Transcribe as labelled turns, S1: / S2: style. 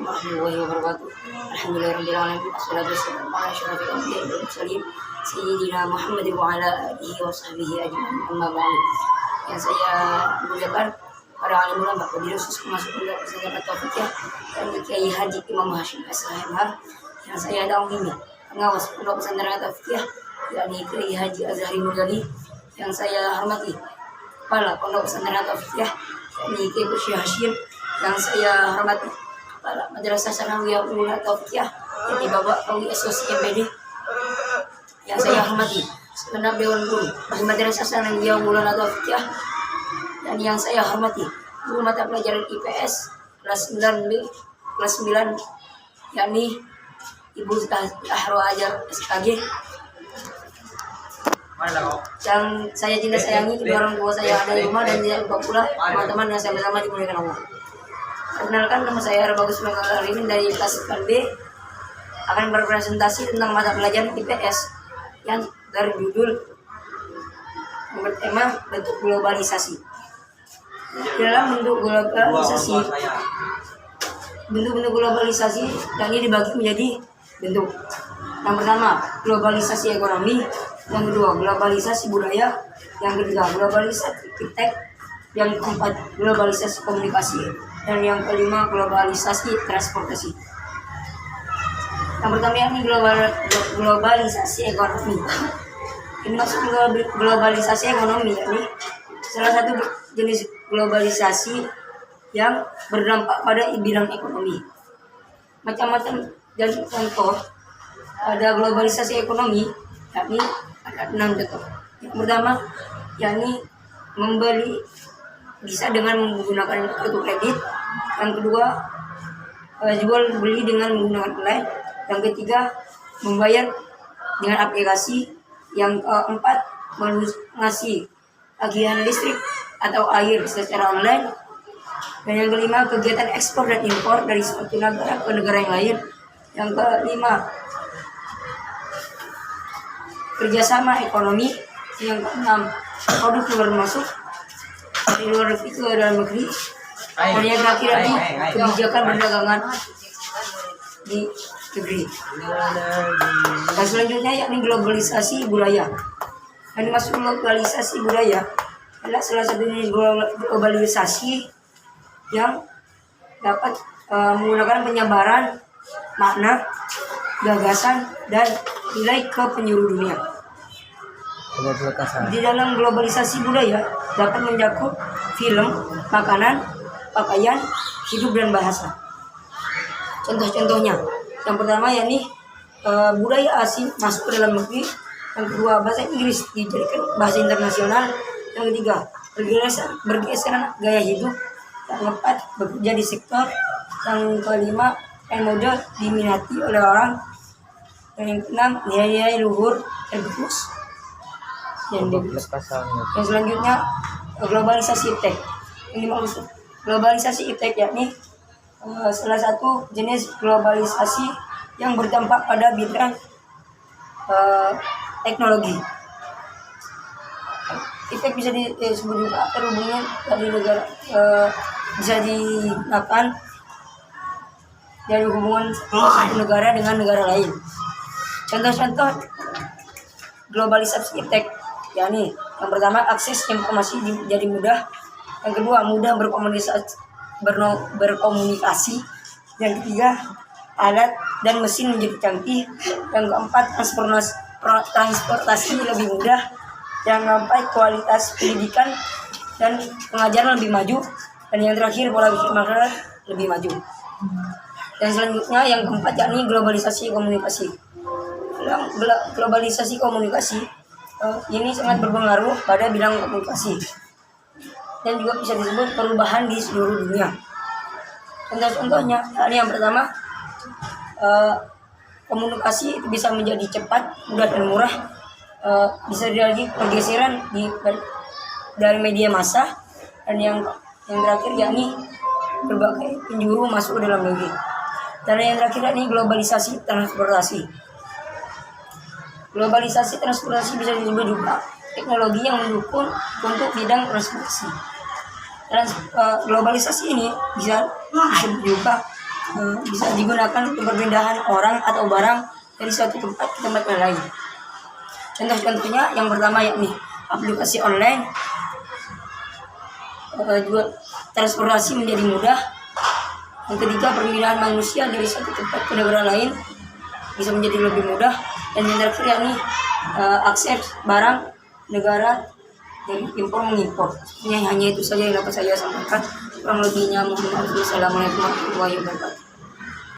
S1: warahmatullahi wabarakatuh. Alhamdulillahirabbil alamin. Wassalatu wassalamu ala asyrofil anbiya'i wal mursalin sayyidina Muhammad wa ala alihi wa sahbihi ajma'in. Amma ba'du. Yang saya muliakan para alim ulama Bapak Khusus masuk ke Pesantren Taufikiyah dan Kiai Haji Imam Hashim As-Sahimah yang saya dampingi pengawas Pondok Pesantren Taufikiyah yakni Kiai Haji Azhari Murgali yang saya hormati kepala Pondok Pesantren Taufikiyah yakni Kiai Busy Hashim yang saya hormati kepala Madrasah Sanawiyah Ula Taufikiyah yakni Bapak Kawi SOS MPD yang saya hormati segenap Dewan Guru di Madrasah Sanawiyah Ula Taufikiyah dan yang saya hormati guru mata pelajaran IPS kelas 9B kelas 9 yakni Ibu Tahro Ajar SKG yang saya cinta sayangi, kedua orang tua saya ada di rumah dan tidak lupa pula teman-teman yang sama-sama dimuliakan Allah. Perkenalkan, nama saya Bagus Mengkalimin dari kelas 9B akan berpresentasi tentang mata pelajaran IPS yang dari judul bertema bentuk globalisasi. Dalam bentuk globalisasi yang ini dibagi menjadi bentuk. Yang pertama, globalisasi ekonomi. Yang kedua, globalisasi budaya. Yang ketiga, globalisasi iptek. Yang keempat, globalisasi komunikasi. Dan yang kelima, globalisasi transportasi. Yang pertama ini globalisasi ekonomi. Ini maksud globalisasi ekonomi, yakni salah satu jenis globalisasi yang berdampak pada bidang ekonomi. Macam-macam dan contoh ada globalisasi ekonomi, yakni ada 6 contoh. Yang pertama, yakni membeli bisa dengan menggunakan kartu kredit. Yang kedua, jual beli dengan menggunakan online. Yang ketiga, membayar dengan aplikasi. Yang keempat, mengasih tagihan listrik atau air secara online. Dan yang kelima, kegiatan ekspor dan impor dari suatu negara ke negara yang lain. Yang kelima, kerjasama ekonomi. Yang keenam, produk luar masuk dari luar negeri ke dalam negeri. Dan yang terakhir lagi, kebijakan perdagangan di negeri. Dan selanjutnya yakni globalisasi budaya. Yang dimaksud globalisasi budaya adalah salah satu globalisasi yang dapat menggunakan penyebaran makna, gagasan, dan nilai ke penjuru dunia. Di dalam globalisasi budaya dapat mencakup film, makanan, pakaian, hidup, dan bahasa. Contoh-contohnya, yang pertama yakni budaya asing masuk ke dalam negeri. Yang kedua, bahasa Inggris dijadikan bahasa internasional. Yang ketiga, bergeseran gaya hidup. Yang keempat, bekerja di sektor. Yang kelima, mode diminati oleh orang. Yang keenam, nilai-nilai luhur tergerus. Yang selanjutnya, globalisasi iptek. Ini maksud globalisasi iptek yakni salah satu jenis globalisasi yang berdampak pada bidang teknologi. Iptek bisa disebut juga terhubungnya dari negara, bisa digunakan dari hubungan satu negara dengan negara lain. Contoh-contoh globalisasi iptek yakni yang pertama, akses informasi jadi mudah. Yang kedua, mudah berkomunikasi. Yang ketiga, alat dan mesin menjadi canggih. Yang keempat, transportasi lebih mudah. Yang keempat, kualitas pendidikan dan pengajaran lebih maju. Dan yang terakhir, pola pikir masyarakat lebih maju. Dan selanjutnya yang keempat yakni globalisasi komunikasi. Dalam globalisasi komunikasi ini sangat berpengaruh pada bidang komunikasi dan juga bisa disebut perubahan di seluruh dunia. Contoh-contohnya, yang pertama, komunikasi itu bisa menjadi cepat, mudah, dan murah. Bisa terjadi pergeseran dari media massa. Dan yang terakhir yakni berbagai penjuru masuk ke dalam negeri. Dan yang terakhir yakni globalisasi transportasi. Globalisasi transportasi bisa disebut juga teknologi yang mendukung untuk bidang transportasi. Globalisasi ini bisa disebut juga bisa digunakan untuk perpindahan orang atau barang dari suatu tempat ke tempat yang lain. Contoh-contohnya yang pertama yakni aplikasi online, juga transportasi menjadi mudah. Yang ketiga, perpindahan manusia dari satu tempat ke negara lain bisa menjadi lebih mudah. Dan yang terakhir yakni akses barang negara dari impor mengimpor. Hanya itu saja yang dapat saya sampaikan. Kurang lebihnya mohon maaf. Assalamualaikum warahmatullahi wabarakatuh.